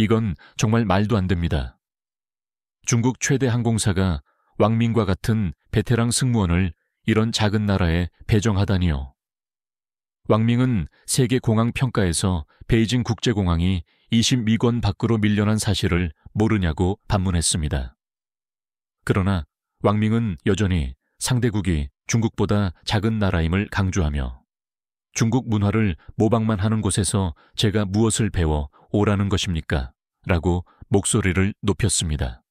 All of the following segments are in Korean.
이건 정말 말도 안 됩니다. 중국 최대 항공사가 왕밍과 같은 베테랑 승무원을 이런 작은 나라에 배정하다니요. 왕밍은 세계 공항 평가에서 베이징 국제공항이 20미권 밖으로 밀려난 사실을 모르냐고 반문했습니다. 그러나 왕밍은 여전히 상대국이 중국보다 작은 나라임을 강조하며 중국 문화를 모방만 하는 곳에서 제가 무엇을 배워 오라는 것입니까? 라고 목소리를 높였습니다.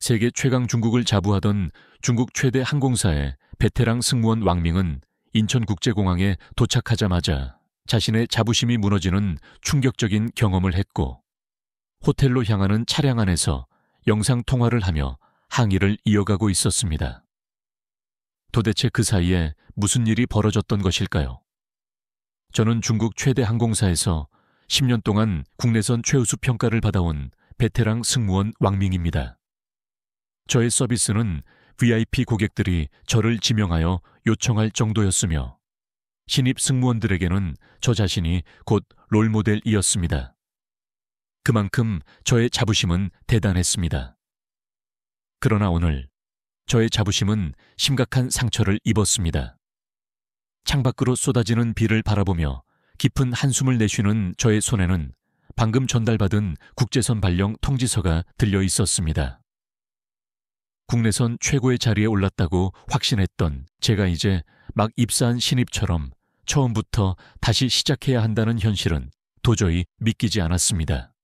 세계 최강 중국을 자부하던 중국 최대 항공사의 베테랑 승무원 왕밍은 인천국제공항에 도착하자마자 자신의 자부심이 무너지는 충격적인 경험을 했고 호텔로 향하는 차량 안에서 영상통화를 하며 항의를 이어가고 있었습니다. 도대체 그 사이에 무슨 일이 벌어졌던 것일까요? 저는 중국 최대 항공사에서 10년 동안 국내선 최우수 평가를 받아온 베테랑 승무원 왕밍입니다. 저의 서비스는 VIP 고객들이 저를 지명하여 요청할 정도였으며 신입 승무원들에게는 저 자신이 곧 롤모델이었습니다. 그만큼 저의 자부심은 대단했습니다. 그러나 오늘 저의 자부심은 심각한 상처를 입었습니다. 창밖으로 쏟아지는 비를 바라보며 깊은 한숨을 내쉬는 저의 손에는 방금 전달받은 국제선 발령 통지서가 들려 있었습니다. 국내선 최고의 자리에 올랐다고 확신했던 제가 이제 막 입사한 신입처럼 처음부터 다시 시작해야 한다는 현실은 도저히 믿기지 않았습니다.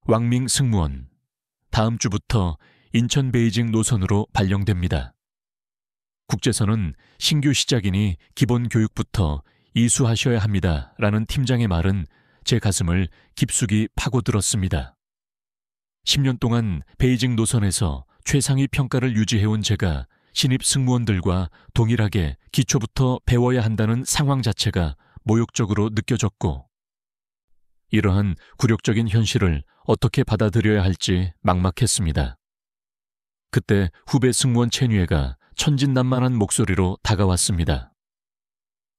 왕밍 승무원, 다음 주부터 인천 베이징 노선으로 발령됩니다. 국제선은 신규 시작이니 기본 교육부터 이수하셔야 합니다. 라는 팀장의 말은 제 가슴을 깊숙이 파고들었습니다. 10년 동안 베이징 노선에서 최상위 평가를 유지해온 제가 신입 승무원들과 동일하게 기초부터 배워야 한다는 상황 자체가 모욕적으로 느껴졌고 이러한 굴욕적인 현실을 어떻게 받아들여야 할지 막막했습니다. 그때 후배 승무원 최뉴에가 천진난만한 목소리로 다가왔습니다.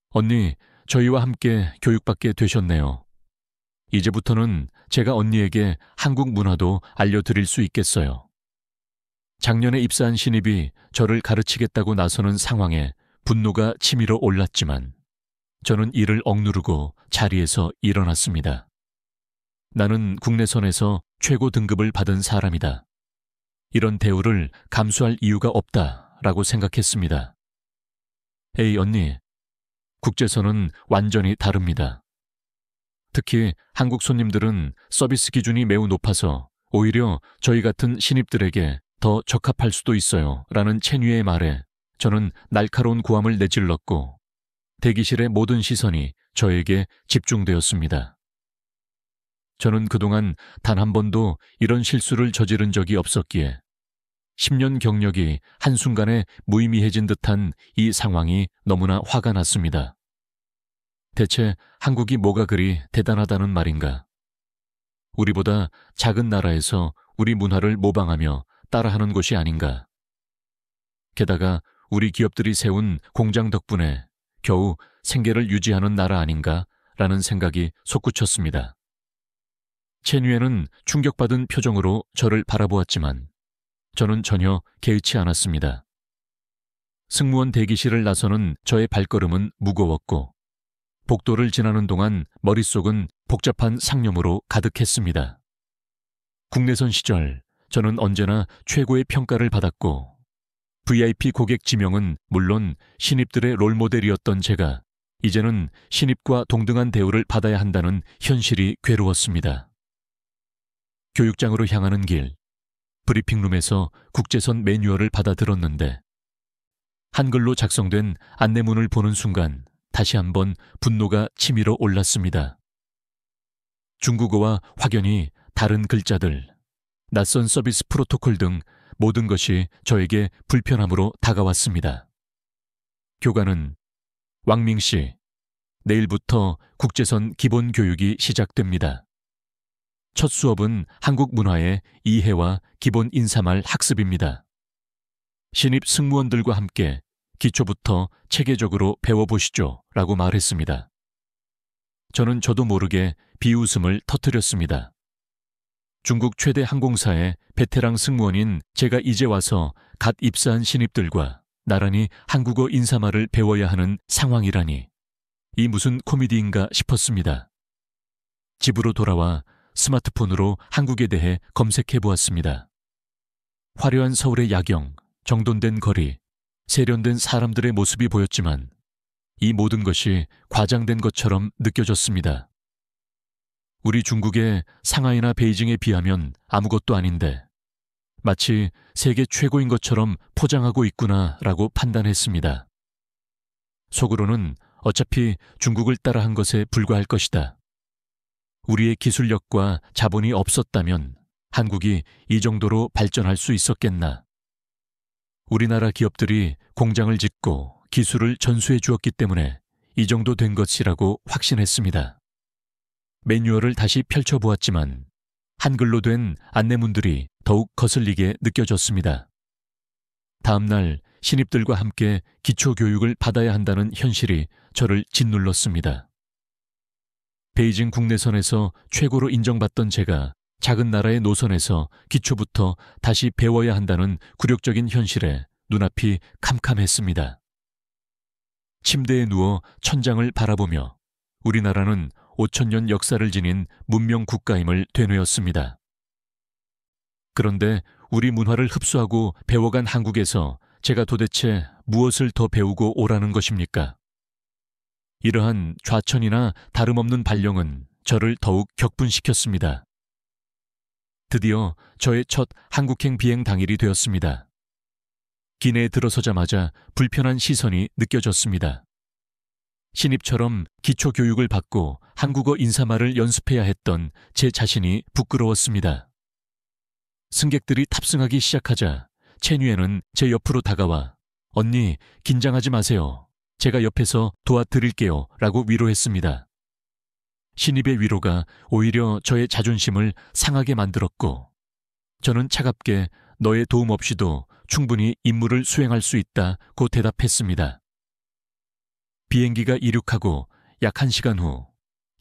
언니, 저희와 함께 교육받게 되셨네요. 이제부터는 제가 언니에게 한국 문화도 알려드릴 수 있겠어요. 작년에 입사한 신입이 저를 가르치겠다고 나서는 상황에 분노가 치밀어 올랐지만 저는 이를 억누르고 자리에서 일어났습니다. 나는 국내선에서 최고 등급을 받은 사람이다. 이런 대우를 감수할 이유가 없다라고 생각했습니다. 에이 언니, 국제선은 완전히 다릅니다. 특히 한국 손님들은 서비스 기준이 매우 높아서 오히려 저희 같은 신입들에게 더 적합할 수도 있어요. 라는 최뉴의 말에 저는 날카로운 고함을 내질렀고 대기실의 모든 시선이 저에게 집중되었습니다. 저는 그동안 단 한 번도 이런 실수를 저지른 적이 없었기에 10년 경력이 한순간에 무의미해진 듯한 이 상황이 너무나 화가 났습니다. 대체 한국이 뭐가 그리 대단하다는 말인가? 우리보다 작은 나라에서 우리 문화를 모방하며 따라하는 곳이 아닌가? 게다가 우리 기업들이 세운 공장 덕분에 겨우 생계를 유지하는 나라 아닌가? 라는 생각이 솟구쳤습니다. 최뉴에는 충격받은 표정으로 저를 바라보았지만 저는 전혀 개의치 않았습니다. 승무원 대기실을 나서는 저의 발걸음은 무거웠고 복도를 지나는 동안 머릿속은 복잡한 상념으로 가득했습니다. 국내선 시절 저는 언제나 최고의 평가를 받았고 VIP 고객 지명은 물론 신입들의 롤모델이었던 제가 이제는 신입과 동등한 대우를 받아야 한다는 현실이 괴로웠습니다. 교육장으로 향하는 길, 브리핑룸에서 국제선 매뉴얼을 받아 들었는데 한글로 작성된 안내문을 보는 순간 다시 한번 분노가 치밀어 올랐습니다. 중국어와 확연히 다른 글자들, 낯선 서비스 프로토콜 등 모든 것이 저에게 불편함으로 다가왔습니다. 교관은 왕밍 씨, 내일부터 국제선 기본 교육이 시작됩니다. 첫 수업은 한국 문화의 이해와 기본 인사말 학습입니다. 신입 승무원들과 함께 기초부터 체계적으로 배워보시죠 라고 말했습니다. 저는 저도 모르게 비웃음을 터뜨렸습니다. 중국 최대 항공사의 베테랑 승무원인 제가 이제 와서 갓 입사한 신입들과 나란히 한국어 인사말을 배워야 하는 상황이라니 이 무슨 코미디인가 싶었습니다. 집으로 돌아와 스마트폰으로 한국에 대해 검색해 보았습니다. 화려한 서울의 야경, 정돈된 거리, 세련된 사람들의 모습이 보였지만 이 모든 것이 과장된 것처럼 느껴졌습니다. 우리 중국의 상하이나 베이징에 비하면 아무것도 아닌데 마치 세계 최고인 것처럼 포장하고 있구나라고 판단했습니다. 속으로는 어차피 중국을 따라한 것에 불과할 것이다. 우리의 기술력과 자본이 없었다면 한국이 이 정도로 발전할 수 있었겠나. 우리나라 기업들이 공장을 짓고 기술을 전수해 주었기 때문에 이 정도 된 것이라고 확신했습니다. 매뉴얼을 다시 펼쳐보았지만 한글로 된 안내문들이 더욱 거슬리게 느껴졌습니다. 다음 날 신입들과 함께 기초교육을 받아야 한다는 현실이 저를 짓눌렀습니다. 베이징 국내선에서 최고로 인정받던 제가 작은 나라의 노선에서 기초부터 다시 배워야 한다는 굴욕적인 현실에 눈앞이 캄캄했습니다. 침대에 누워 천장을 바라보며 우리나라는 5,000년 역사를 지닌 문명 국가임을 되뇌었습니다. 그런데 우리 문화를 흡수하고 배워간 한국에서 제가 도대체 무엇을 더 배우고 오라는 것입니까? 이러한 좌천이나 다름없는 발령은 저를 더욱 격분시켰습니다. 드디어 저의 첫 한국행 비행 당일이 되었습니다. 기내에 들어서자마자 불편한 시선이 느껴졌습니다. 신입처럼 기초교육을 받고 한국어 인사말을 연습해야 했던 제 자신이 부끄러웠습니다. 승객들이 탑승하기 시작하자 체뉴에는 제 옆으로 다가와 언니, 긴장하지 마세요. 제가 옆에서 도와드릴게요 라고 위로했습니다. 신입의 위로가 오히려 저의 자존심을 상하게 만들었고 저는 차갑게 너의 도움 없이도 충분히 임무를 수행할 수 있다고 대답했습니다. 비행기가 이륙하고 약 1시간 후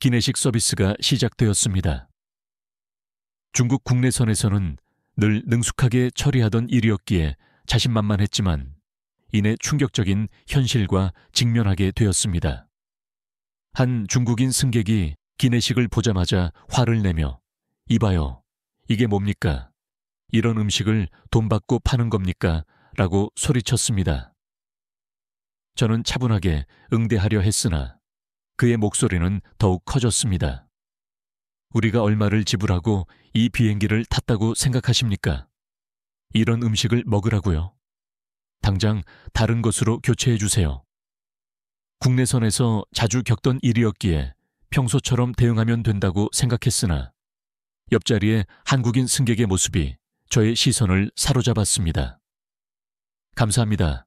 기내식 서비스가 시작되었습니다. 중국 국내선에서는 늘 능숙하게 처리하던 일이었기에 자신만만했지만 이내 충격적인 현실과 직면하게 되었습니다. 한 중국인 승객이 기내식을 보자마자 화를 내며 이봐요, 이게 뭡니까? 이런 음식을 돈 받고 파는 겁니까? 라고 소리쳤습니다. 저는 차분하게 응대하려 했으나 그의 목소리는 더욱 커졌습니다. 우리가 얼마를 지불하고 이 비행기를 탔다고 생각하십니까? 이런 음식을 먹으라고요? 당장 다른 것으로 교체해 주세요. 국내선에서 자주 겪던 일이었기에 평소처럼 대응하면 된다고 생각했으나 옆자리에 한국인 승객의 모습이 저의 시선을 사로잡았습니다. 감사합니다.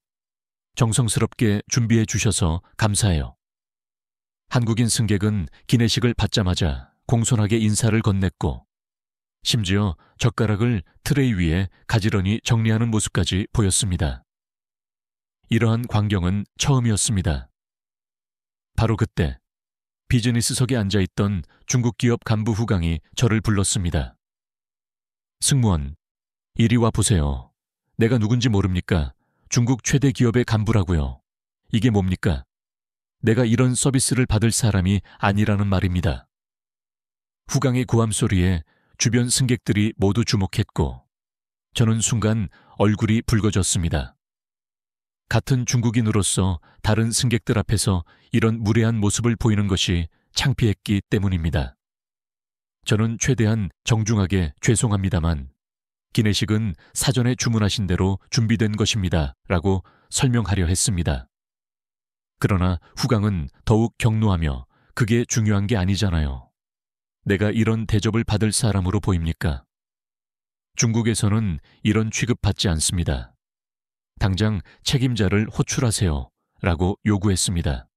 정성스럽게 준비해 주셔서 감사해요. 한국인 승객은 기내식을 받자마자 공손하게 인사를 건넸고 심지어 젓가락을 트레이 위에 가지런히 정리하는 모습까지 보였습니다. 이러한 광경은 처음이었습니다. 바로 그때 비즈니스석에 앉아있던 중국 기업 간부 후강이 저를 불렀습니다. 승무원, 이리 와 보세요. 내가 누군지 모릅니까? 중국 최대 기업의 간부라고요. 이게 뭡니까? 내가 이런 서비스를 받을 사람이 아니라는 말입니다. 후강의 고함 소리에 주변 승객들이 모두 주목했고 저는 순간 얼굴이 붉어졌습니다. 같은 중국인으로서 다른 승객들 앞에서 이런 무례한 모습을 보이는 것이 창피했기 때문입니다. 저는 최대한 정중하게 죄송합니다만 기내식은 사전에 주문하신 대로 준비된 것입니다 라고 설명하려 했습니다. 그러나 후강은 더욱 격노하며 그게 중요한 게 아니잖아요. 내가 이런 대접을 받을 사람으로 보입니까? 중국에서는 이런 취급받지 않습니다. 당장 책임자를 호출하세요 라고 요구했습니다.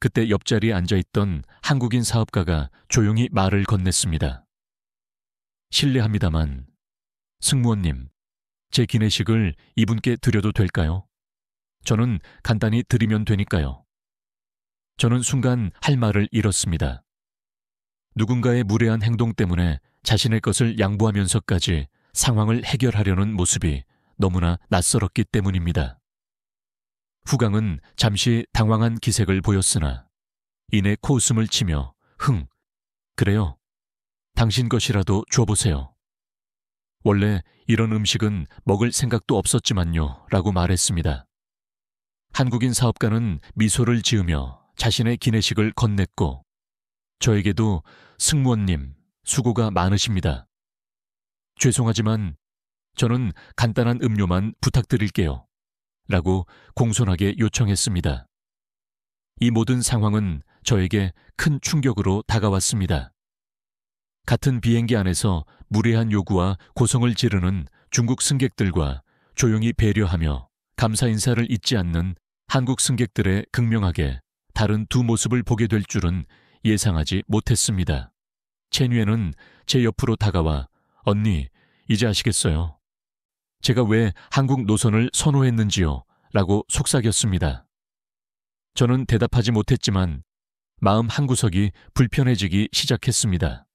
그때 옆자리에 앉아있던 한국인 사업가가 조용히 말을 건넸습니다. 실례합니다만 승무원님, 제 기내식을 이분께 드려도 될까요? 저는 간단히 드리면 되니까요. 저는 순간 할 말을 잃었습니다. 누군가의 무례한 행동 때문에 자신의 것을 양보하면서까지 상황을 해결하려는 모습이 너무나 낯설었기 때문입니다. 후강은 잠시 당황한 기색을 보였으나 이내 코웃음을 치며 그래요. 당신 것이라도 줘보세요. 원래 이런 음식은 먹을 생각도 없었지만요 라고 말했습니다. 한국인 사업가는 미소를 지으며 자신의 기내식을 건넸고 저에게도 승무원님 수고가 많으십니다. 죄송하지만 저는 간단한 음료만 부탁드릴게요 라고 공손하게 요청했습니다. 이 모든 상황은 저에게 큰 충격으로 다가왔습니다. 같은 비행기 안에서 무례한 요구와 고성을 지르는 중국 승객들과 조용히 배려하며 감사 인사를 잊지 않는 한국 승객들의 극명하게 다른 두 모습을 보게 될 줄은 예상하지 못했습니다. 체뉴에는 제 옆으로 다가와 언니, 이제 아시겠어요? 제가 왜 한국 노선을 선호했는지요? 라고 속삭였습니다. 저는 대답하지 못했지만 마음 한구석이 불편해지기 시작했습니다.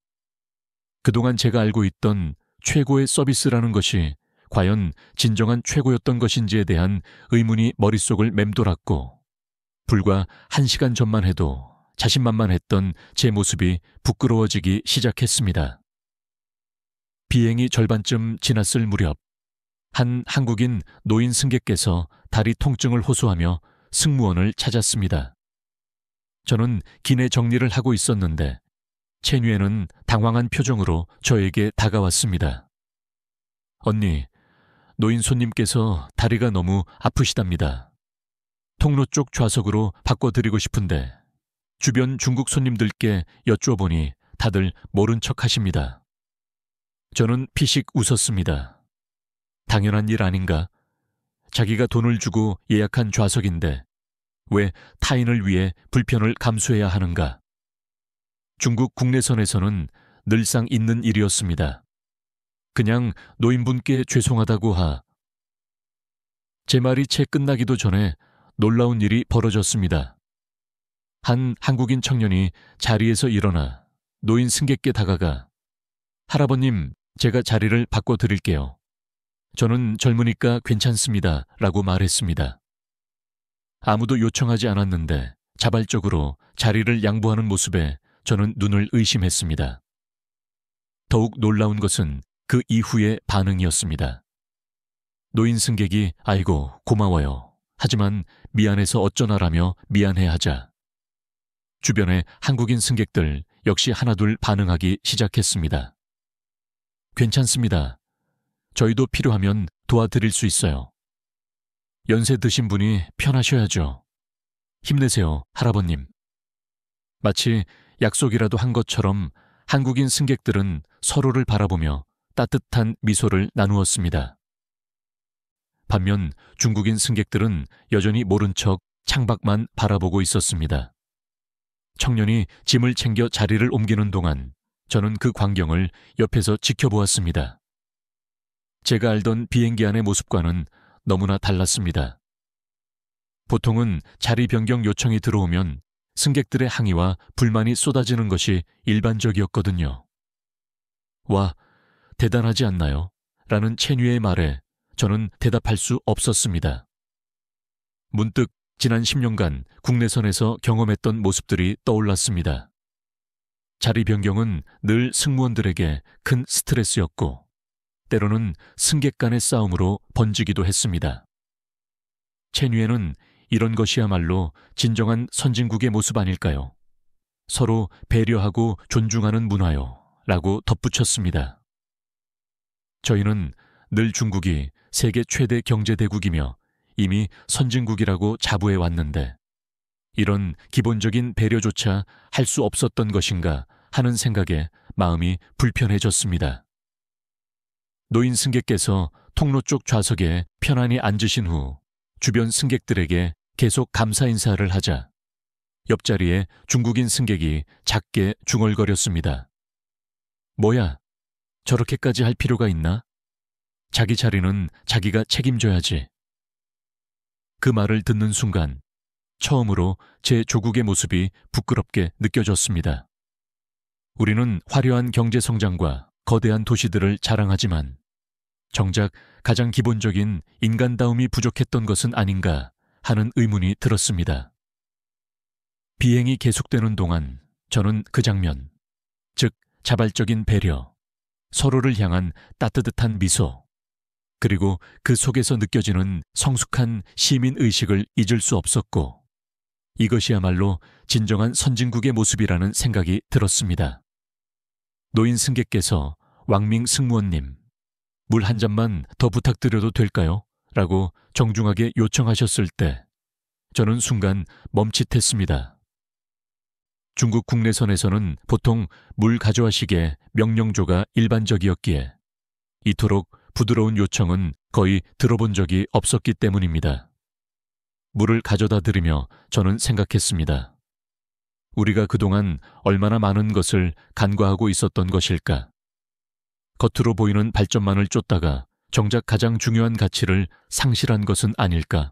그동안 제가 알고 있던 최고의 서비스라는 것이 과연 진정한 최고였던 것인지에 대한 의문이 머릿속을 맴돌았고 불과 1시간 전만 해도 자신만만했던 제 모습이 부끄러워지기 시작했습니다. 비행이 절반쯤 지났을 무렵 한 한국인 노인 승객께서 다리 통증을 호소하며 승무원을 찾았습니다. 저는 기내 정리를 하고 있었는데 체뉴에는 당황한 표정으로 저에게 다가왔습니다. 언니, 노인 손님께서 다리가 너무 아프시답니다. 통로 쪽 좌석으로 바꿔드리고 싶은데 주변 중국 손님들께 여쭈어보니 다들 모른 척 하십니다. 저는 피식 웃었습니다. 당연한 일 아닌가? 자기가 돈을 주고 예약한 좌석인데 왜 타인을 위해 불편을 감수해야 하는가? 중국 국내선에서는 늘상 있는 일이었습니다. 그냥 노인분께 죄송하다고 제 말이 채 끝나기도 전에 놀라운 일이 벌어졌습니다. 한 한국인 청년이 자리에서 일어나 노인 승객께 다가가 할아버님, 제가 자리를 바꿔드릴게요. 저는 젊으니까 괜찮습니다. 라고 말했습니다. 아무도 요청하지 않았는데 자발적으로 자리를 양보하는 모습에 저는 눈을 의심했습니다. 더욱 놀라운 것은 그 이후의 반응이었습니다. 노인 승객이 아이고 고마워요. 하지만 미안해서 어쩌나라며 미안해하자. 주변의 한국인 승객들 역시 하나둘 반응하기 시작했습니다. 괜찮습니다. 저희도 필요하면 도와드릴 수 있어요. 연세 드신 분이 편하셔야죠. 힘내세요, 할아버님. 마치 약속이라도 한 것처럼 한국인 승객들은 서로를 바라보며 따뜻한 미소를 나누었습니다. 반면 중국인 승객들은 여전히 모른 척 창밖만 바라보고 있었습니다. 청년이 짐을 챙겨 자리를 옮기는 동안 저는 그 광경을 옆에서 지켜보았습니다. 제가 알던 비행기 안의 모습과는 너무나 달랐습니다. 보통은 자리 변경 요청이 들어오면 승객들의 항의와 불만이 쏟아지는 것이 일반적이었거든요. 와, 대단하지 않나요? 라는 체뉴의 말에 저는 대답할 수 없었습니다. 문득 지난 10년간 국내선에서 경험했던 모습들이 떠올랐습니다. 자리 변경은 늘 승무원들에게 큰 스트레스였고 때로는 승객 간의 싸움으로 번지기도 했습니다. 체뉴에는 이런 것이야말로 진정한 선진국의 모습 아닐까요? 서로 배려하고 존중하는 문화요. 라고 덧붙였습니다. 저희는 늘 중국이 세계 최대 경제대국이며 이미 선진국이라고 자부해 왔는데 이런 기본적인 배려조차 할 수 없었던 것인가 하는 생각에 마음이 불편해졌습니다. 노인 승객께서 통로 쪽 좌석에 편안히 앉으신 후 주변 승객들에게 계속 감사 인사를 하자 옆자리에 중국인 승객이 작게 중얼거렸습니다. 뭐야, 저렇게까지 할 필요가 있나? 자기 자리는 자기가 책임져야지. 그 말을 듣는 순간 처음으로 제 조국의 모습이 부끄럽게 느껴졌습니다. 우리는 화려한 경제 성장과 거대한 도시들을 자랑하지만 정작 가장 기본적인 인간다움이 부족했던 것은 아닌가 하는 의문이 들었습니다. 비행이 계속되는 동안 저는 그 장면, 즉 자발적인 배려, 서로를 향한 따뜻한 미소, 그리고 그 속에서 느껴지는 성숙한 시민의식을 잊을 수 없었고, 이것이야말로 진정한 선진국의 모습이라는 생각이 들었습니다. 노인 승객께서 왕밍 승무원님, 물 한 잔만 더 부탁드려도 될까요? 라고 정중하게 요청하셨을 때 저는 순간 멈칫했습니다. 중국 국내선에서는 보통 물 가져와시게 명령조가 일반적이었기에 이토록 부드러운 요청은 거의 들어본 적이 없었기 때문입니다. 물을 가져다 드리며 저는 생각했습니다. 우리가 그동안 얼마나 많은 것을 간과하고 있었던 것일까? 겉으로 보이는 발전만을 쫓다가 정작 가장 중요한 가치를 상실한 것은 아닐까?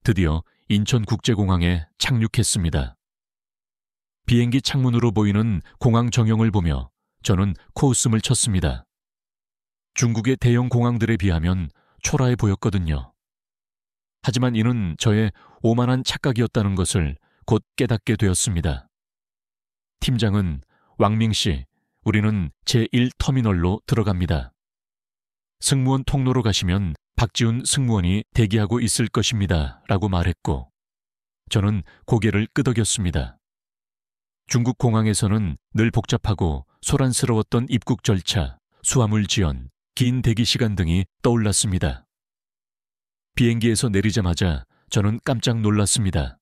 드디어 인천국제공항에 착륙했습니다. 비행기 창문으로 보이는 공항 정형을 보며 저는 코웃음을 쳤습니다. 중국의 대형 공항들에 비하면 초라해 보였거든요. 하지만 이는 저의 오만한 착각이었다는 것을 곧 깨닫게 되었습니다. 팀장은 왕밍 씨, 우리는 제1터미널로 들어갑니다. 승무원 통로로 가시면 박지훈 승무원이 대기하고 있을 것입니다. 라고 말했고, 저는 고개를 끄덕였습니다. 중국 공항에서는 늘 복잡하고 소란스러웠던 입국 절차, 수화물 지연, 긴 대기 시간 등이 떠올랐습니다. 비행기에서 내리자마자 저는 깜짝 놀랐습니다.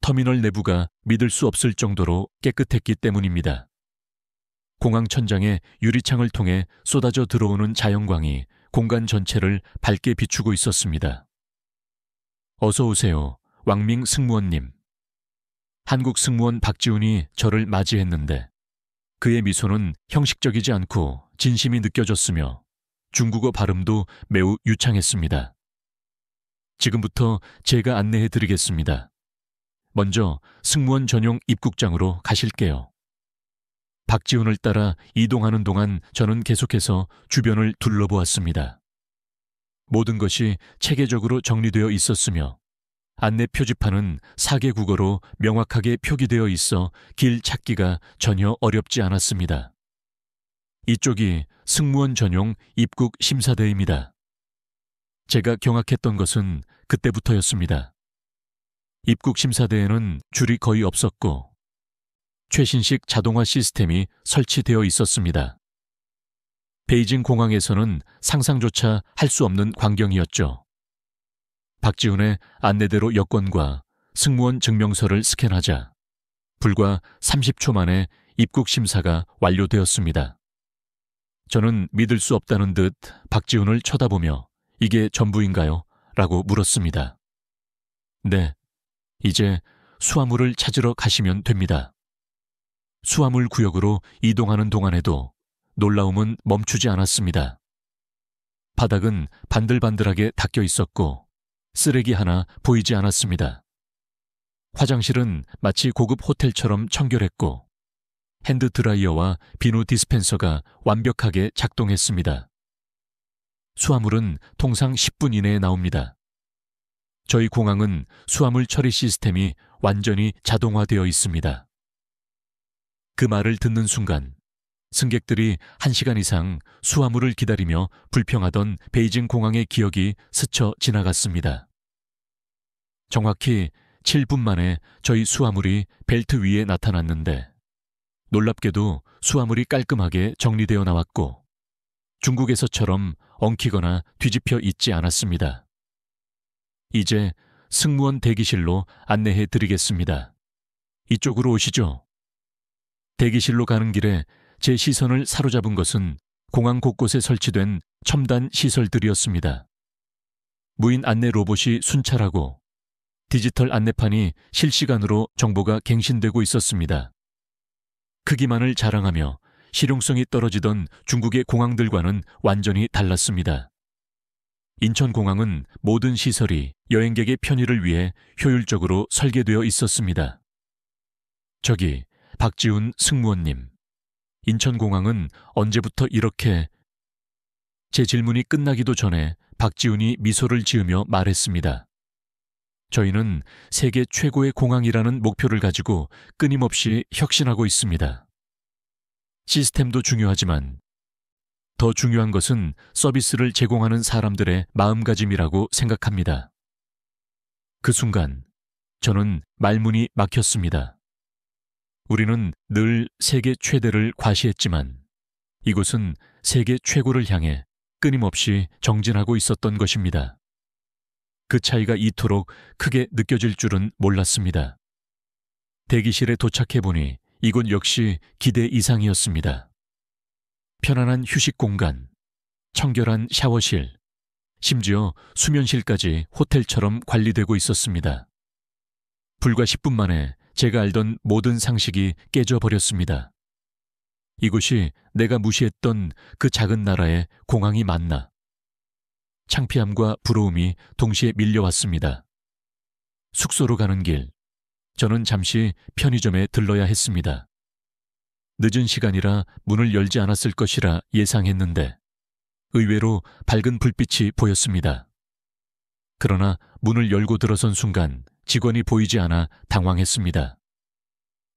터미널 내부가 믿을 수 없을 정도로 깨끗했기 때문입니다. 공항 천장에 유리창을 통해 쏟아져 들어오는 자연광이 공간 전체를 밝게 비추고 있었습니다. 어서 오세요, 왕밍 승무원님. 한국 승무원 박지훈이 저를 맞이했는데 그의 미소는 형식적이지 않고 진심이 느껴졌으며 중국어 발음도 매우 유창했습니다. 지금부터 제가 안내해 드리겠습니다. 먼저 승무원 전용 입국장으로 가실게요. 박지훈을 따라 이동하는 동안 저는 계속해서 주변을 둘러보았습니다. 모든 것이 체계적으로 정리되어 있었으며 안내 표지판은 4개 국어로 명확하게 표기되어 있어 길 찾기가 전혀 어렵지 않았습니다. 이쪽이 승무원 전용 입국 심사대입니다. 제가 경악했던 것은 그때부터였습니다. 입국 심사대에는 줄이 거의 없었고 최신식 자동화 시스템이 설치되어 있었습니다. 베이징 공항에서는 상상조차 할 수 없는 광경이었죠. 박지훈의 안내대로 여권과 승무원 증명서를 스캔하자 불과 30초 만에 입국 심사가 완료되었습니다. 저는 믿을 수 없다는 듯 박지훈을 쳐다보며 이게 전부인가요? 라고 물었습니다. 네, 이제 수화물을 찾으러 가시면 됩니다. 수화물 구역으로 이동하는 동안에도 놀라움은 멈추지 않았습니다. 바닥은 반들반들하게 닦여 있었고 쓰레기 하나 보이지 않았습니다. 화장실은 마치 고급 호텔처럼 청결했고 핸드 드라이어와 비누 디스펜서가 완벽하게 작동했습니다. 수화물은 통상 10분 이내에 나옵니다. 저희 공항은 수화물 처리 시스템이 완전히 자동화되어 있습니다. 그 말을 듣는 순간 승객들이 1시간 이상 수화물을 기다리며 불평하던 베이징 공항의 기억이 스쳐 지나갔습니다. 정확히 7분 만에 저희 수화물이 벨트 위에 나타났는데 놀랍게도 수화물이 깔끔하게 정리되어 나왔고 중국에서처럼 엉키거나 뒤집혀 있지 않았습니다. 이제 승무원 대기실로 안내해 드리겠습니다. 이쪽으로 오시죠. 대기실로 가는 길에 제 시선을 사로잡은 것은 공항 곳곳에 설치된 첨단 시설들이었습니다. 무인 안내 로봇이 순찰하고 디지털 안내판이 실시간으로 정보가 갱신되고 있었습니다. 크기만을 자랑하며 실용성이 떨어지던 중국의 공항들과는 완전히 달랐습니다. 인천공항은 모든 시설이 여행객의 편의를 위해 효율적으로 설계되어 있었습니다. 저기 박지훈 승무원님, 인천공항은 언제부터 이렇게... 제 질문이 끝나기도 전에 박지훈이 미소를 지으며 말했습니다. 저희는 세계 최고의 공항이라는 목표를 가지고 끊임없이 혁신하고 있습니다. 시스템도 중요하지만 더 중요한 것은 서비스를 제공하는 사람들의 마음가짐이라고 생각합니다. 그 순간 저는 말문이 막혔습니다. 우리는 늘 세계 최대를 과시했지만 이곳은 세계 최고를 향해 끊임없이 정진하고 있었던 것입니다. 그 차이가 이토록 크게 느껴질 줄은 몰랐습니다. 대기실에 도착해보니 이곳 역시 기대 이상이었습니다. 편안한 휴식 공간, 청결한 샤워실, 심지어 수면실까지 호텔처럼 관리되고 있었습니다. 불과 10분 만에 제가 알던 모든 상식이 깨져버렸습니다. 이곳이 내가 무시했던 그 작은 나라의 공항이 맞나? 창피함과 부러움이 동시에 밀려왔습니다. 숙소로 가는 길, 저는 잠시 편의점에 들러야 했습니다. 늦은 시간이라 문을 열지 않았을 것이라 예상했는데 의외로 밝은 불빛이 보였습니다. 그러나 문을 열고 들어선 순간 직원이 보이지 않아 당황했습니다.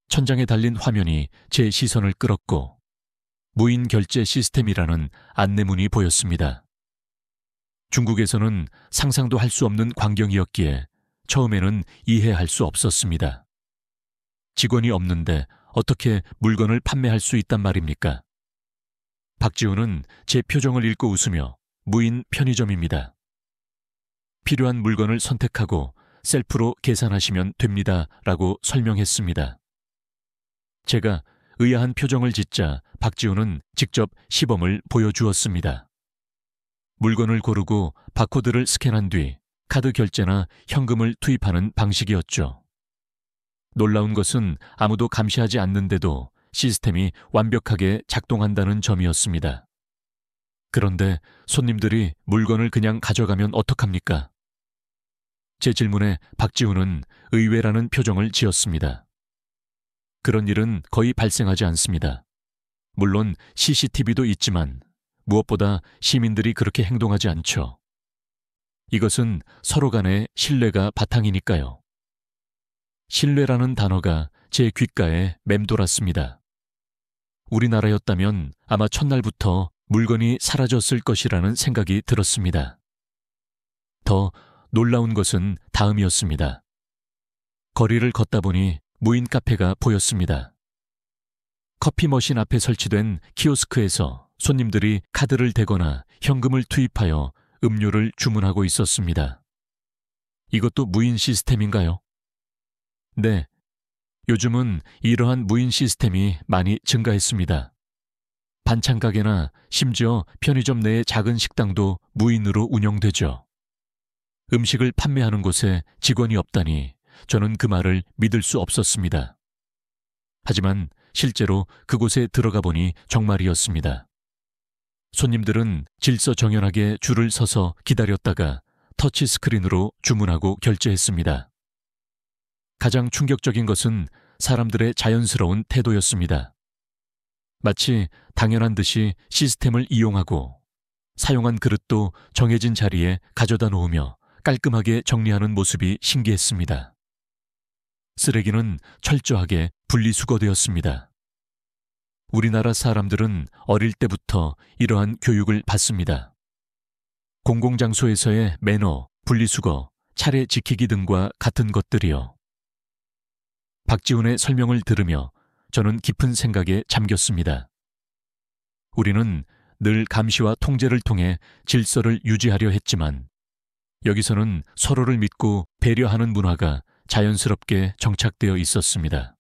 천장에 달린 화면이 제 시선을 끌었고 무인 결제 시스템이라는 안내문이 보였습니다. 중국에서는 상상도 할 수 없는 광경이었기에 처음에는 이해할 수 없었습니다. 직원이 없는데 어떻게 물건을 판매할 수 있단 말입니까? 박지훈은 제 표정을 읽고 웃으며 무인 편의점입니다. 필요한 물건을 선택하고 셀프로 계산하시면 됩니다. 라고 설명했습니다. 제가 의아한 표정을 짓자 박지훈은 직접 시범을 보여주었습니다. 물건을 고르고 바코드를 스캔한 뒤 카드 결제나 현금을 투입하는 방식이었죠. 놀라운 것은 아무도 감시하지 않는데도 시스템이 완벽하게 작동한다는 점이었습니다. 그런데 손님들이 물건을 그냥 가져가면 어떡합니까? 제 질문에 박지훈은 의외라는 표정을 지었습니다. 그런 일은 거의 발생하지 않습니다. 물론 CCTV도 있지만 무엇보다 시민들이 그렇게 행동하지 않죠. 이것은 서로 간의 신뢰가 바탕이니까요. 신뢰라는 단어가 제 귓가에 맴돌았습니다. 우리나라였다면 아마 첫날부터 물건이 사라졌을 것이라는 생각이 들었습니다. 더 놀라운 것은 다음이었습니다. 거리를 걷다 보니 무인 카페가 보였습니다. 커피 머신 앞에 설치된 키오스크에서 손님들이 카드를 대거나 현금을 투입하여 음료를 주문하고 있었습니다. 이것도 무인 시스템인가요? 네, 요즘은 이러한 무인 시스템이 많이 증가했습니다. 반찬 가게나 심지어 편의점 내의 작은 식당도 무인으로 운영되죠. 음식을 판매하는 곳에 직원이 없다니 저는 그 말을 믿을 수 없었습니다. 하지만 실제로 그곳에 들어가 보니 정말이었습니다. 손님들은 질서정연하게 줄을 서서 기다렸다가 터치스크린으로 주문하고 결제했습니다. 가장 충격적인 것은 사람들의 자연스러운 태도였습니다. 마치 당연한 듯이 시스템을 이용하고 사용한 그릇도 정해진 자리에 가져다 놓으며 깔끔하게 정리하는 모습이 신기했습니다. 쓰레기는 철저하게 분리수거되었습니다. 우리나라 사람들은 어릴 때부터 이러한 교육을 받습니다. 공공장소에서의 매너, 분리수거, 차례 지키기 등과 같은 것들이요. 박지훈의 설명을 들으며 저는 깊은 생각에 잠겼습니다. 우리는 늘 감시와 통제를 통해 질서를 유지하려 했지만 여기서는 서로를 믿고 배려하는 문화가 자연스럽게 정착되어 있었습니다.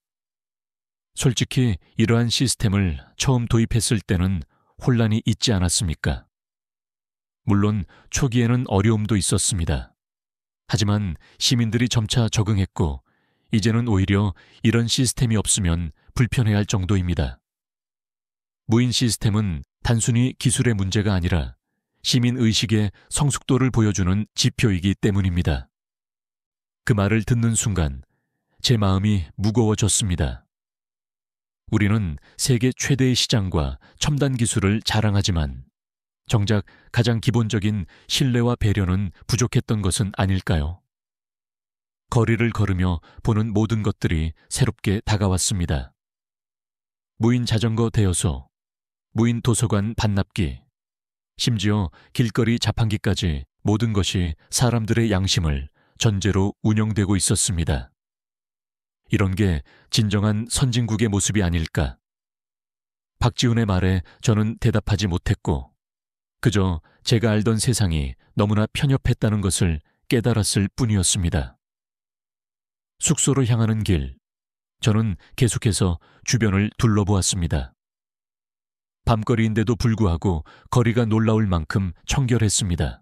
솔직히 이러한 시스템을 처음 도입했을 때는 혼란이 있지 않았습니까? 물론 초기에는 어려움도 있었습니다. 하지만 시민들이 점차 적응했고 이제는 오히려 이런 시스템이 없으면 불편해할 정도입니다. 무인 시스템은 단순히 기술의 문제가 아니라 시민의식의 성숙도를 보여주는 지표이기 때문입니다. 그 말을 듣는 순간 제 마음이 무거워졌습니다. 우리는 세계 최대의 시장과 첨단 기술을 자랑하지만 정작 가장 기본적인 신뢰와 배려는 부족했던 것은 아닐까요? 거리를 걸으며 보는 모든 것들이 새롭게 다가왔습니다. 무인 자전거 대여소, 무인 도서관 반납기, 심지어 길거리 자판기까지 모든 것이 사람들의 양심을 전제로 운영되고 있었습니다. 이런 게 진정한 선진국의 모습이 아닐까. 박지훈의 말에 저는 대답하지 못했고 그저 제가 알던 세상이 너무나 편협했다는 것을 깨달았을 뿐이었습니다. 숙소로 향하는 길, 저는 계속해서 주변을 둘러보았습니다. 밤거리인데도 불구하고 거리가 놀라울 만큼 청결했습니다.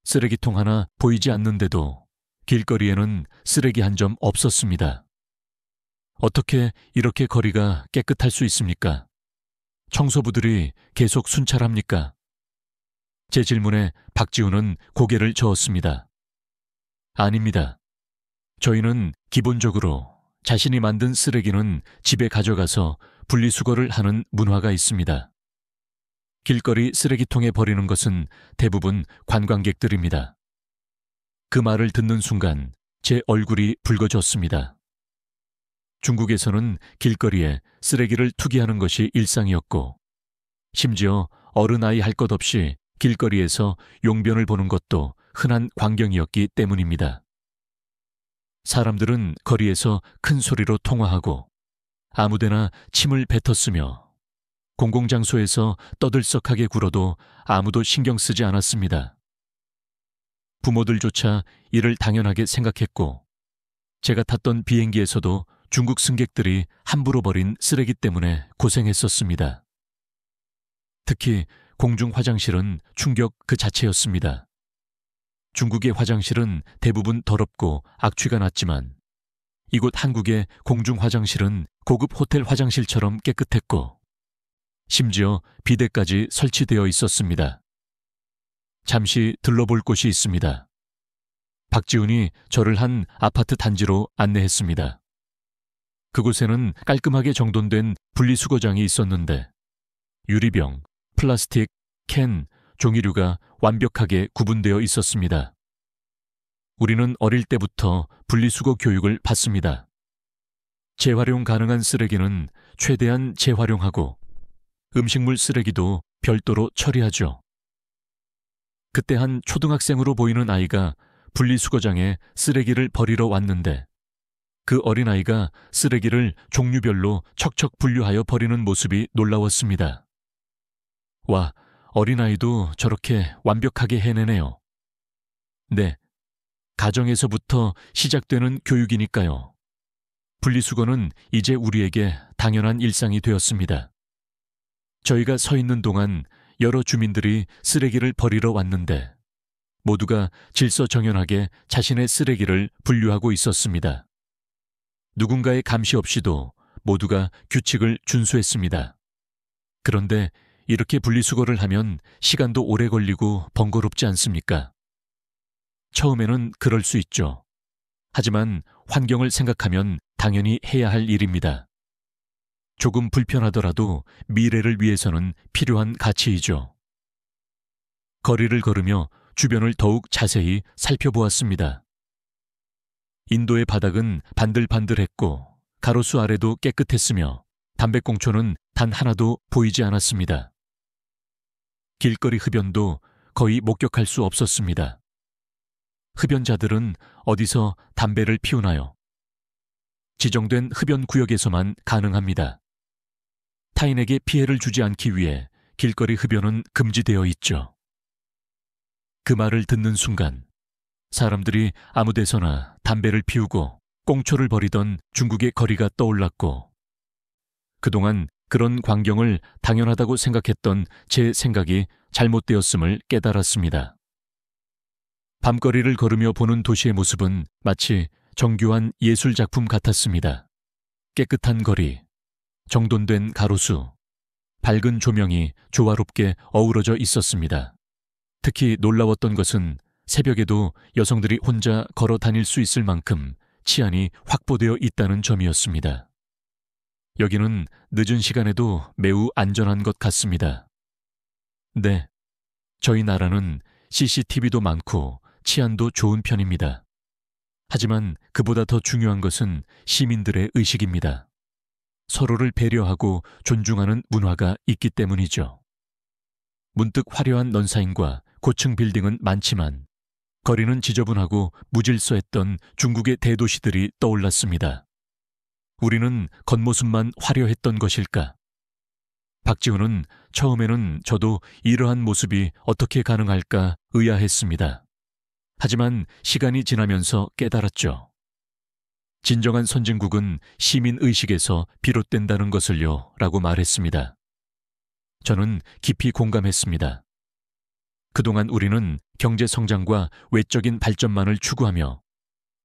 쓰레기통 하나 보이지 않는데도 길거리에는 쓰레기 한 점 없었습니다. 어떻게 이렇게 거리가 깨끗할 수 있습니까? 청소부들이 계속 순찰합니까? 제 질문에 박지훈은 고개를 저었습니다. 아닙니다. 저희는 기본적으로 자신이 만든 쓰레기는 집에 가져가서 분리수거를 하는 문화가 있습니다. 길거리 쓰레기통에 버리는 것은 대부분 관광객들입니다. 그 말을 듣는 순간 제 얼굴이 붉어졌습니다. 중국에서는 길거리에 쓰레기를 투기하는 것이 일상이었고 심지어 어른아이 할 것 없이 길거리에서 용변을 보는 것도 흔한 광경이었기 때문입니다. 사람들은 거리에서 큰 소리로 통화하고 아무데나 침을 뱉었으며 공공장소에서 떠들썩하게 굴어도 아무도 신경 쓰지 않았습니다. 부모들조차 이를 당연하게 생각했고 제가 탔던 비행기에서도 중국 승객들이 함부로 버린 쓰레기 때문에 고생했었습니다. 특히 공중 화장실은 충격 그 자체였습니다. 중국의 화장실은 대부분 더럽고 악취가 났지만 이곳 한국의 공중 화장실은 고급 호텔 화장실처럼 깨끗했고 심지어 비데까지 설치되어 있었습니다. 잠시 들러볼 곳이 있습니다. 박지훈이 저를 한 아파트 단지로 안내했습니다. 그곳에는 깔끔하게 정돈된 분리수거장이 있었는데 유리병, 플라스틱, 캔, 종이류가 완벽하게 구분되어 있었습니다. 우리는 어릴 때부터 분리수거 교육을 받습니다. 재활용 가능한 쓰레기는 최대한 재활용하고 음식물 쓰레기도 별도로 처리하죠. 그때 한 초등학생으로 보이는 아이가 분리수거장에 쓰레기를 버리러 왔는데 그 어린아이가 쓰레기를 종류별로 척척 분류하여 버리는 모습이 놀라웠습니다. 와, 어린아이도 저렇게 완벽하게 해내네요. 네, 가정에서부터 시작되는 교육이니까요. 분리수거는 이제 우리에게 당연한 일상이 되었습니다. 저희가 서 있는 동안 여러 주민들이 쓰레기를 버리러 왔는데 모두가 질서정연하게 자신의 쓰레기를 분류하고 있었습니다. 누군가의 감시 없이도 모두가 규칙을 준수했습니다. 그런데 이렇게 분리수거를 하면 시간도 오래 걸리고 번거롭지 않습니까? 처음에는 그럴 수 있죠. 하지만 환경을 생각하면 당연히 해야 할 일입니다. 조금 불편하더라도 미래를 위해서는 필요한 가치이죠. 거리를 걸으며 주변을 더욱 자세히 살펴보았습니다. 인도의 바닥은 반들반들했고 가로수 아래도 깨끗했으며 담배꽁초는 단 하나도 보이지 않았습니다. 길거리 흡연도 거의 목격할 수 없었습니다. 흡연자들은 어디서 담배를 피우나요? 지정된 흡연 구역에서만 가능합니다. 타인에게 피해를 주지 않기 위해 길거리 흡연은 금지되어 있죠. 그 말을 듣는 순간 사람들이 아무 데서나 담배를 피우고 꽁초를 버리던 중국의 거리가 떠올랐고 그동안 그런 광경을 당연하다고 생각했던 제 생각이 잘못되었음을 깨달았습니다. 밤거리를 걸으며 보는 도시의 모습은 마치 정교한 예술작품 같았습니다. 깨끗한 거리, 정돈된 가로수, 밝은 조명이 조화롭게 어우러져 있었습니다. 특히 놀라웠던 것은 새벽에도 여성들이 혼자 걸어 다닐 수 있을 만큼 치안이 확보되어 있다는 점이었습니다. 여기는 늦은 시간에도 매우 안전한 것 같습니다. 네, 저희 나라는 CCTV도 많고 치안도 좋은 편입니다. 하지만 그보다 더 중요한 것은 시민들의 의식입니다. 서로를 배려하고 존중하는 문화가 있기 때문이죠. 문득 화려한 넌사인과 고층 빌딩은 많지만 거리는 지저분하고 무질서했던 중국의 대도시들이 떠올랐습니다. 우리는 겉모습만 화려했던 것일까? 박지훈은 처음에는 저도 이러한 모습이 어떻게 가능할까 의아했습니다. 하지만 시간이 지나면서 깨달았죠. 진정한 선진국은 시민의식에서 비롯된다는 것을요, 라고 말했습니다. 저는 깊이 공감했습니다. 그동안 우리는 경제 성장과 외적인 발전만을 추구하며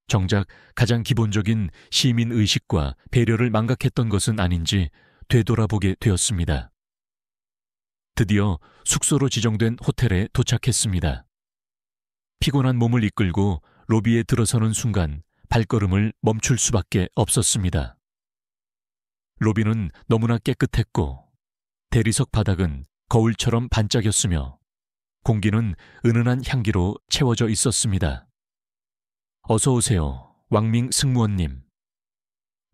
정작 가장 기본적인 시민의식과 배려를 망각했던 것은 아닌지 되돌아보게 되었습니다. 드디어 숙소로 지정된 호텔에 도착했습니다. 피곤한 몸을 이끌고 로비에 들어서는 순간 발걸음을 멈출 수밖에 없었습니다. 로비는 너무나 깨끗했고 대리석 바닥은 거울처럼 반짝였으며 공기는 은은한 향기로 채워져 있었습니다. 어서 오세요, 왕밍 승무원님.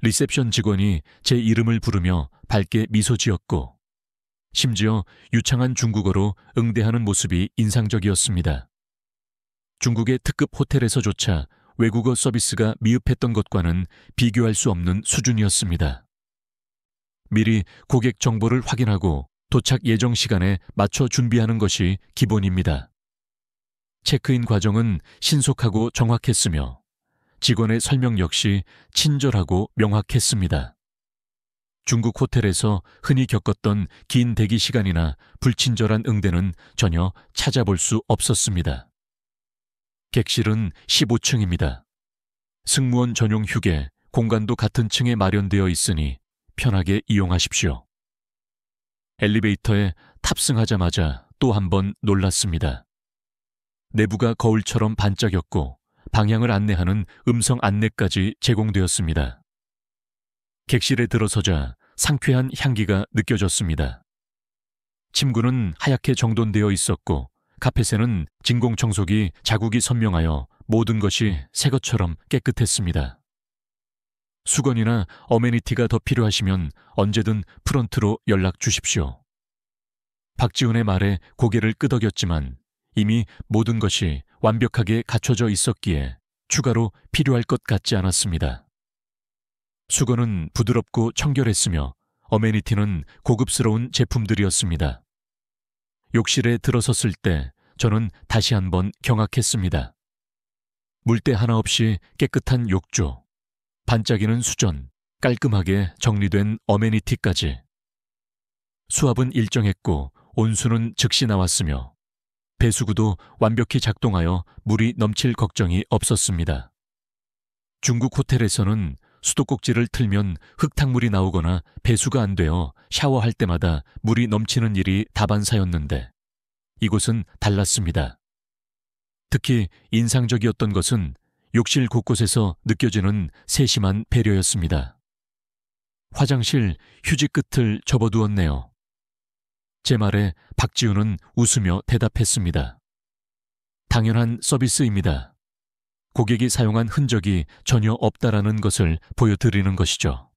리셉션 직원이 제 이름을 부르며 밝게 미소 지었고 심지어 유창한 중국어로 응대하는 모습이 인상적이었습니다. 중국의 특급 호텔에서조차 외국어 서비스가 미흡했던 것과는 비교할 수 없는 수준이었습니다. 미리 고객 정보를 확인하고 도착 예정 시간에 맞춰 준비하는 것이 기본입니다. 체크인 과정은 신속하고 정확했으며 직원의 설명 역시 친절하고 명확했습니다. 중국 호텔에서 흔히 겪었던 긴 대기 시간이나 불친절한 응대는 전혀 찾아볼 수 없었습니다. 객실은 15층입니다. 승무원 전용 휴게, 공간도 같은 층에 마련되어 있으니 편하게 이용하십시오. 엘리베이터에 탑승하자마자 또 한 번 놀랐습니다. 내부가 거울처럼 반짝였고 방향을 안내하는 음성 안내까지 제공되었습니다. 객실에 들어서자 상쾌한 향기가 느껴졌습니다. 침구는 하얗게 정돈되어 있었고 카펫에는 진공청소기 자국이 선명하여 모든 것이 새 것처럼 깨끗했습니다. 수건이나 어메니티가 더 필요하시면 언제든 프런트로 연락 주십시오. 박지훈의 말에 고개를 끄덕였지만 이미 모든 것이 완벽하게 갖춰져 있었기에 추가로 필요할 것 같지 않았습니다. 수건은 부드럽고 청결했으며 어메니티는 고급스러운 제품들이었습니다. 욕실에 들어섰을 때 저는 다시 한번 경악했습니다. 물때 하나 없이 깨끗한 욕조, 반짝이는 수전, 깔끔하게 정리된 어메니티까지. 수압은 일정했고 온수는 즉시 나왔으며 배수구도 완벽히 작동하여 물이 넘칠 걱정이 없었습니다. 중국 호텔에서는 수도꼭지를 틀면 흙탕물이 나오거나 배수가 안 되어 샤워할 때마다 물이 넘치는 일이 다반사였는데 이곳은 달랐습니다. 특히 인상적이었던 것은 욕실 곳곳에서 느껴지는 세심한 배려였습니다. 화장실 휴지 끝을 접어두었네요. 제 말에 박지훈은 웃으며 대답했습니다. 당연한 서비스입니다. 고객이 사용한 흔적이 전혀 없다라는 것을 보여드리는 것이죠.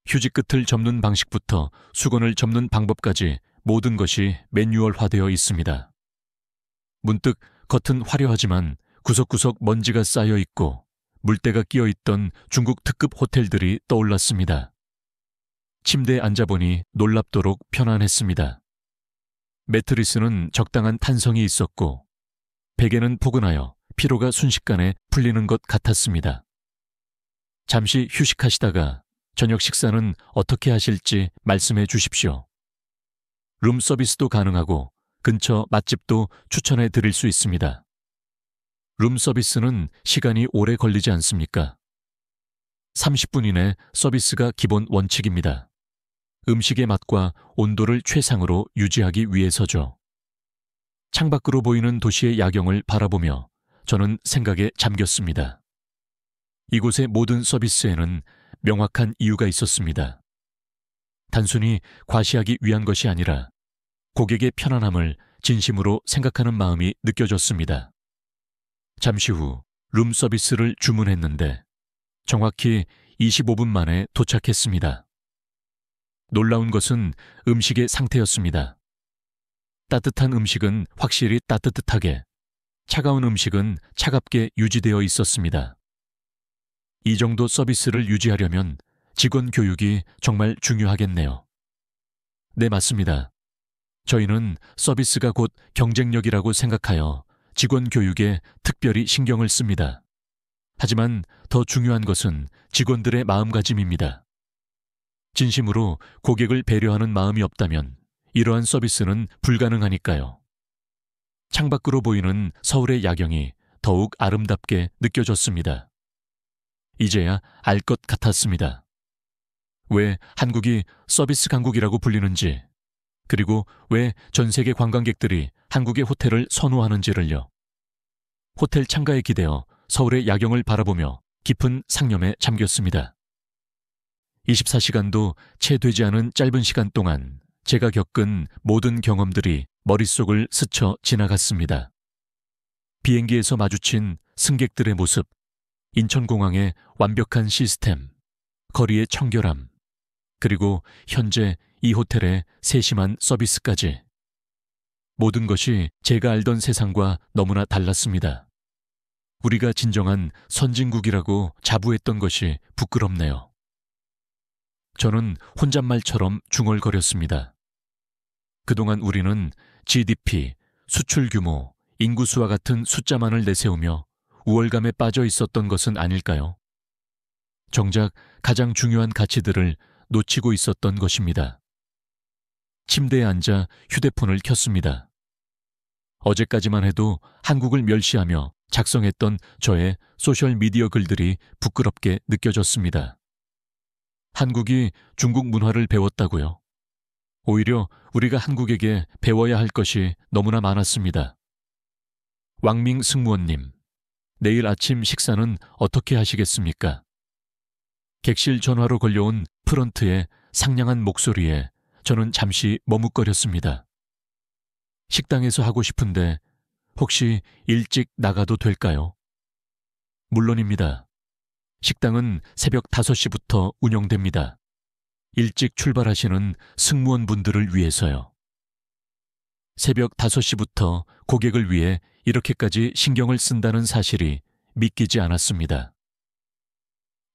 휴지 끝을 접는 방식부터 수건을 접는 방법까지 모든 것이 매뉴얼화되어 있습니다. 문득 겉은 화려하지만 구석구석 먼지가 쌓여 있고 물때가 끼어 있던 중국 특급 호텔들이 떠올랐습니다. 침대에 앉아보니 놀랍도록 편안했습니다. 매트리스는 적당한 탄성이 있었고 베개는 포근하여 피로가 순식간에 풀리는 것 같았습니다. 잠시 휴식하시다가 저녁 식사는 어떻게 하실지 말씀해 주십시오. 룸 서비스도 가능하고 근처 맛집도 추천해 드릴 수 있습니다. 룸 서비스는 시간이 오래 걸리지 않습니까? 30분 이내 서비스가 기본 원칙입니다. 음식의 맛과 온도를 최상으로 유지하기 위해서죠. 창밖으로 보이는 도시의 야경을 바라보며 저는 생각에 잠겼습니다. 이곳의 모든 서비스에는 명확한 이유가 있었습니다. 단순히 과시하기 위한 것이 아니라 고객의 편안함을 진심으로 생각하는 마음이 느껴졌습니다. 잠시 후 룸 서비스를 주문했는데 정확히 25분 만에 도착했습니다. 놀라운 것은 음식의 상태였습니다. 따뜻한 음식은 확실히 따뜻하게, 차가운 음식은 차갑게 유지되어 있었습니다. 이 정도 서비스를 유지하려면 직원 교육이 정말 중요하겠네요. 네, 맞습니다. 저희는 서비스가 곧 경쟁력이라고 생각하여 직원 교육에 특별히 신경을 씁니다. 하지만 더 중요한 것은 직원들의 마음가짐입니다. 진심으로 고객을 배려하는 마음이 없다면 이러한 서비스는 불가능하니까요. 창밖으로 보이는 서울의 야경이 더욱 아름답게 느껴졌습니다. 이제야 알 것 같았습니다. 왜 한국이 서비스 강국이라고 불리는지, 그리고 왜 전 세계 관광객들이 한국의 호텔을 선호하는지를요. 호텔 창가에 기대어 서울의 야경을 바라보며 깊은 상념에 잠겼습니다. 24시간도 채 되지 않은 짧은 시간 동안 제가 겪은 모든 경험들이 머릿속을 스쳐 지나갔습니다. 비행기에서 마주친 승객들의 모습, 인천공항의 완벽한 시스템, 거리의 청결함, 그리고 현재 이 호텔의 세심한 서비스까지. 모든 것이 제가 알던 세상과 너무나 달랐습니다. 우리가 진정한 선진국이라고 자부했던 것이 부끄럽네요. 저는 혼잣말처럼 중얼거렸습니다. 그동안 우리는 GDP, 수출 규모, 인구수와 같은 숫자만을 내세우며 우월감에 빠져 있었던 것은 아닐까요? 정작 가장 중요한 가치들을 놓치고 있었던 것입니다. 침대에 앉아 휴대폰을 켰습니다. 어제까지만 해도 한국을 멸시하며 작성했던 저의 소셜미디어 글들이 부끄럽게 느껴졌습니다. 한국이 중국 문화를 배웠다고요? 오히려 우리가 한국에게 배워야 할 것이 너무나 많았습니다. 왕밍 승무원님, 내일 아침 식사는 어떻게 하시겠습니까? 객실 전화로 걸려온 프런트의 상냥한 목소리에 저는 잠시 머뭇거렸습니다. 식당에서 하고 싶은데 혹시 일찍 나가도 될까요? 물론입니다. 식당은 새벽 5시부터 운영됩니다. 일찍 출발하시는 승무원분들을 위해서요. 새벽 5시부터 고객을 위해 이렇게까지 신경을 쓴다는 사실이 믿기지 않았습니다.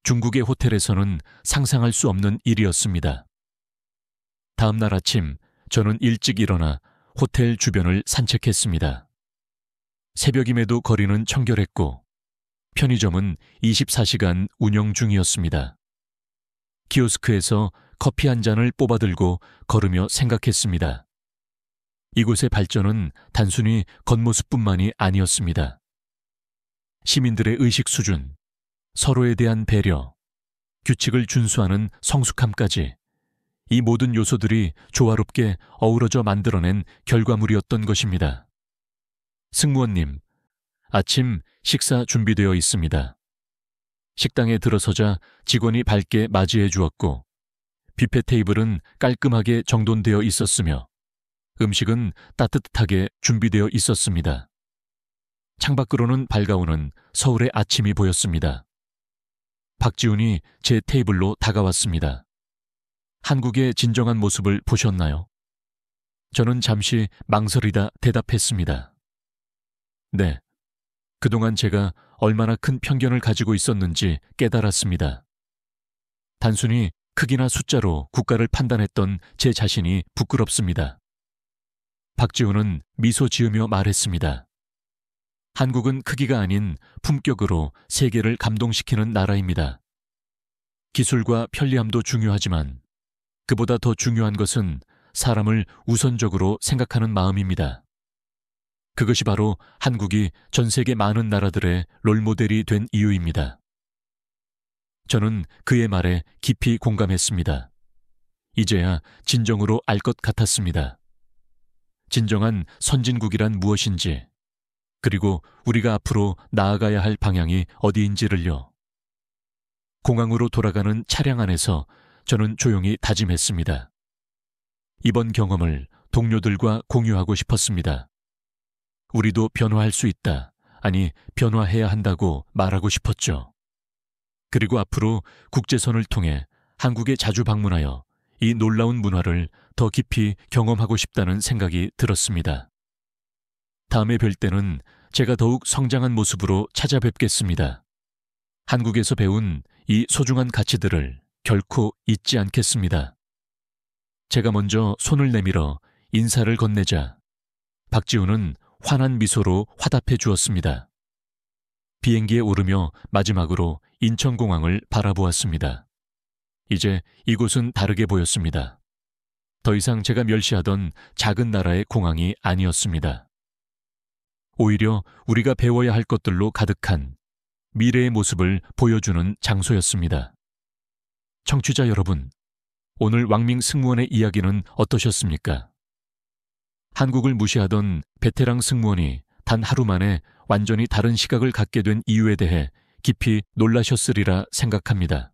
중국의 호텔에서는 상상할 수 없는 일이었습니다. 다음 날 아침 저는 일찍 일어나 호텔 주변을 산책했습니다. 새벽임에도 거리는 청결했고 편의점은 24시간 운영 중이었습니다. 키오스크에서 커피 한 잔을 뽑아들고 걸으며 생각했습니다. 이곳의 발전은 단순히 겉모습뿐만이 아니었습니다. 시민들의 의식 수준, 서로에 대한 배려, 규칙을 준수하는 성숙함까지 이 모든 요소들이 조화롭게 어우러져 만들어낸 결과물이었던 것입니다. 승무원님, 아침 식사 준비되어 있습니다. 식당에 들어서자 직원이 밝게 맞이해 주었고 뷔페 테이블은 깔끔하게 정돈되어 있었으며 음식은 따뜻하게 준비되어 있었습니다. 창밖으로는 밝아오는 서울의 아침이 보였습니다. 박지훈이 제 테이블로 다가왔습니다. 한국의 진정한 모습을 보셨나요? 저는 잠시 망설이다 대답했습니다. 네. 그동안 제가 얼마나 큰 편견을 가지고 있었는지 깨달았습니다. 단순히 크기나 숫자로 국가를 판단했던 제 자신이 부끄럽습니다. 박지훈은 미소 지으며 말했습니다. 한국은 크기가 아닌 품격으로 세계를 감동시키는 나라입니다. 기술과 편리함도 중요하지만 그보다 더 중요한 것은 사람을 우선적으로 생각하는 마음입니다. 그것이 바로 한국이 전 세계 많은 나라들의 롤모델이 된 이유입니다. 저는 그의 말에 깊이 공감했습니다. 이제야 진정으로 알 것 같았습니다. 진정한 선진국이란 무엇인지, 그리고 우리가 앞으로 나아가야 할 방향이 어디인지를요. 공항으로 돌아가는 차량 안에서 저는 조용히 다짐했습니다. 이번 경험을 동료들과 공유하고 싶었습니다. 우리도 변화할 수 있다, 아니 변화해야 한다고 말하고 싶었죠. 그리고 앞으로 국제선을 통해 한국에 자주 방문하여 이 놀라운 문화를 더 깊이 경험하고 싶다는 생각이 들었습니다. 다음에 뵐 때는 제가 더욱 성장한 모습으로 찾아뵙겠습니다. 한국에서 배운 이 소중한 가치들을 결코 잊지 않겠습니다. 제가 먼저 손을 내밀어 인사를 건네자 박지훈은 환한 미소로 화답해 주었습니다. 비행기에 오르며 마지막으로 인천공항을 바라보았습니다. 이제 이곳은 다르게 보였습니다. 더 이상 제가 멸시하던 작은 나라의 공항이 아니었습니다. 오히려 우리가 배워야 할 것들로 가득한 미래의 모습을 보여주는 장소였습니다. 청취자 여러분, 오늘 왕밍 승무원의 이야기는 어떠셨습니까? 한국을 무시하던 베테랑 승무원이 단 하루 만에 완전히 다른 시각을 갖게 된 이유에 대해 깊이 놀라셨으리라 생각합니다.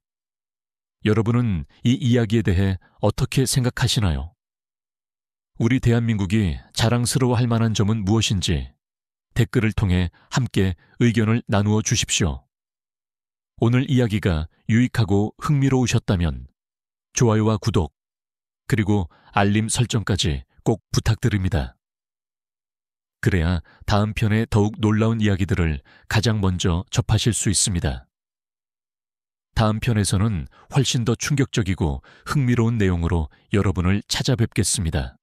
여러분은 이 이야기에 대해 어떻게 생각하시나요? 우리 대한민국이 자랑스러워할 만한 점은 무엇인지 댓글을 통해 함께 의견을 나누어 주십시오. 오늘 이야기가 유익하고 흥미로우셨다면 좋아요와 구독, 그리고 알림 설정까지 꼭 부탁드립니다. 그래야 다음 편의 더욱 놀라운 이야기들을 가장 먼저 접하실 수 있습니다. 다음 편에서는 훨씬 더 충격적이고 흥미로운 내용으로 여러분을 찾아뵙겠습니다.